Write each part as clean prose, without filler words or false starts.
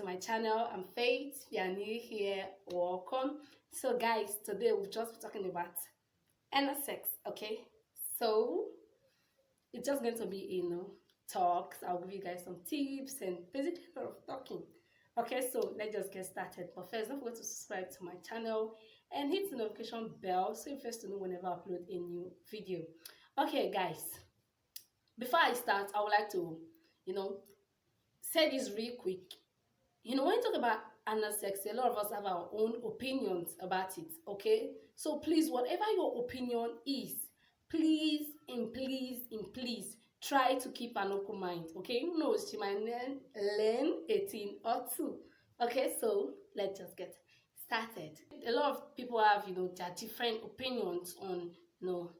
my channel. I'm Faith. If you are new here, welcome. So guys, today we'll just be talking about anal sex, okay? So it's just going to be, talks. I'll give you guys some tips and basically a lot of talking. Okay, so let's just get started. But first, don't forget to subscribe to my channel and hit the notification bell so you first to know whenever I upload a new video. Okay, guys, before I start, I would like to, say this real quick. When you talk about anal sex, a lot of us have our own opinions about it, okay? So please, whatever your opinion is, please try to keep an open mind, okay? Who knows, you might learn a thing or two. Okay, so let's just get started. A lot of people have, their different opinions on, anal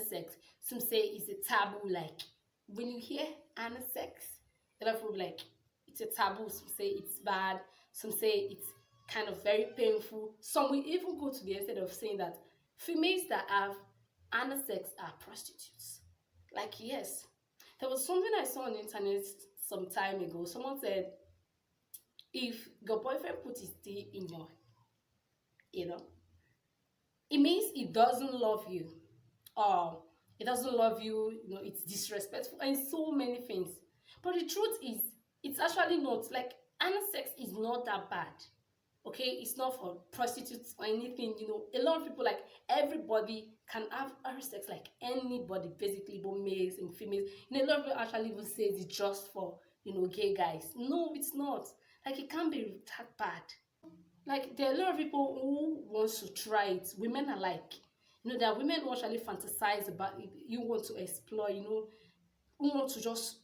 sex. Some say it's a taboo, like, when you hear anal sex, a lot of people like, it's a taboo. Some say it's bad. Some say it's kind of very painful. Some will even go to the extent of saying that females that have anal sex are prostitutes. Like, yes. There was something I saw on the internet some time ago. Someone said, if your boyfriend put his dick in your, it means he doesn't love you. Or he doesn't love you, it's disrespectful and so many things. But the truth is, it's actually not. Like, anal sex is not that bad, okay? It's not for prostitutes or anything. A lot of people, like, everybody can have anal sex, like anybody, basically, both males and females. A lot of people actually even say it's just for, gay guys. No, it's not. Like, it can't be that bad. Like, there are a lot of people who wants to try it. Women are like, there are women who actually fantasize about it. You want to explore, who want to just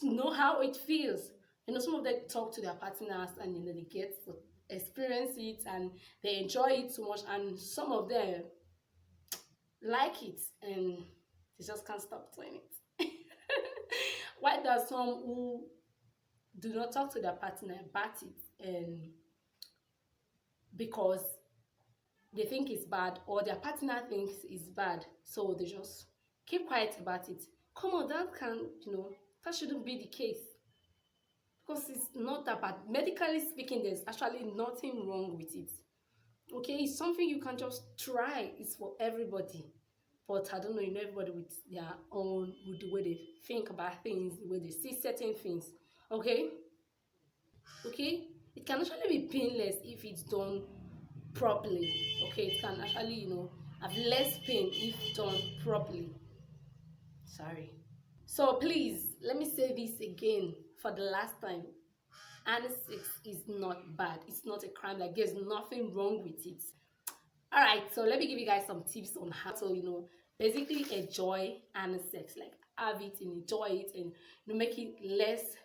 know how it feels. Some of them talk to their partners and they get to experience it and they enjoy it so much, and some of them like it and they just can't stop doing it. Why does some who do not talk to their partner about it, and because they think it's bad or their partner thinks it's bad, so they just keep quiet about it? Come on, that that shouldn't be the case, because it's not that bad. Medically speaking, there's actually nothing wrong with it, okay? It's something you can just try. It's for everybody, but I don't know, everybody with their own, with the way they think about things, the way they see certain things, okay? It can actually be painless if it's done properly, okay? It can actually, have less pain if done properly. Sorry. So please, let me say this again for the last time. Anal sex is not bad. It's not a crime. Like, there's nothing wrong with it. All right, so let me give you guys some tips on how to, basically enjoy anal sex. Like, have it and enjoy it, and make it less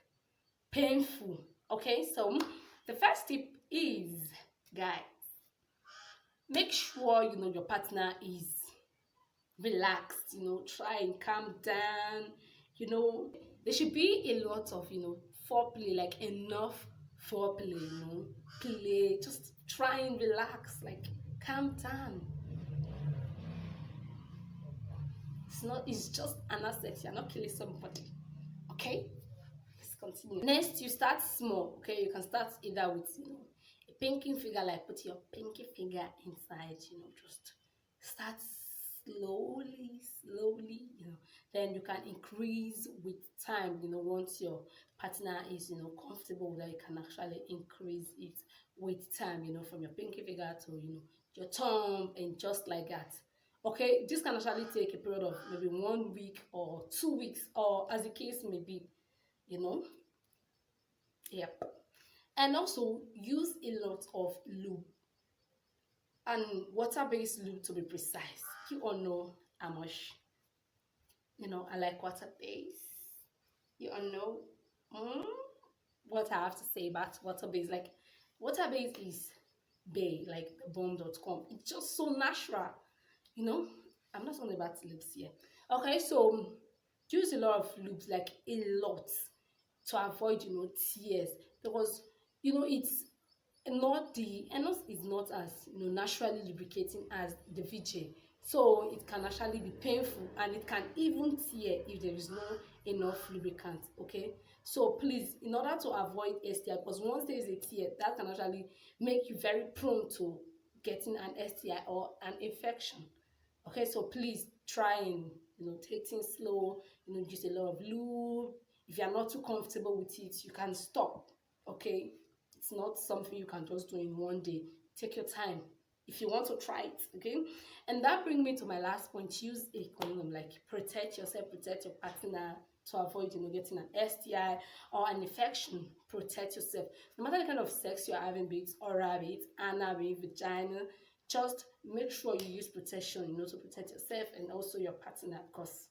painful. Okay, so the first tip is, guys, make sure your partner is relaxed. Try and calm down. There should be a lot of foreplay, like enough foreplay. Play, just try and relax, like calm down. It's just anal sex. You're not killing somebody, okay? Let's continue. Next, you start small, okay? You can start either with a pinky finger, like put your pinky finger inside, just start slowly, then you can increase with time. Once your partner is comfortable, that you can actually increase it with time, from your pinky finger to your thumb, and just like that. Okay, this can actually take a period of maybe 1 week or 2 weeks, or as the case may be. Yep. And also use a lot of lube, and water-based lube to be precise. You all know how much I like water-based. You all know what I have to say about water-based. Like, water-based is bay, like bomb.com. It's just so natural. I'm not talking about lubes here. Okay, so use a lot of lubes, like a lot, to avoid tears, because it's not, the anus is not as naturally lubricating as the VJ. So it can actually be painful, and it can even tear if there is no enough lubricant. Okay, so please, in order to avoid STI, because once there is a tear, that can actually make you very prone to getting an STI or an infection. Okay, so please try and take things slow, use a lot of lube. If you are not too comfortable with it, you can stop. Okay, it's not something you can just do in one day. Take your time if you want to try it. Okay, and that brings me to my last point. Use a condom. Like, protect yourself, protect your partner, to avoid getting an STI or an infection. Protect yourself, no matter the kind of sex you're having, be it oral, be it anal, be it vagina. Just make sure you use protection, to protect yourself and also your partner, because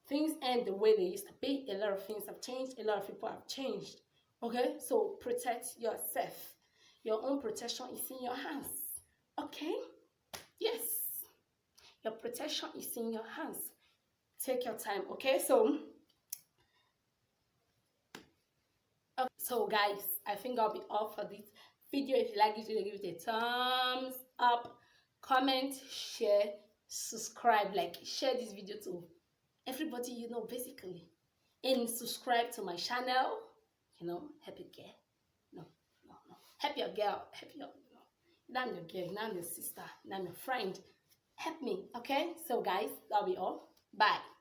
things end the way they used to be. A lot of things have changed, a lot of people have changed. Okay, so protect yourself. Your own protection is in your hands. Okay, yes, your protection is in your hands. Take your time. Okay, so guys, I think I'll be all for this video. If you like this video, give it a thumbs up, comment, share, subscribe. Like, share this video to everybody basically, and subscribe to my channel. Help your girl. No, help your girl. Help your not your girl, not your sister, not your friend. Help me. Okay, so guys, that'll be all. Bye.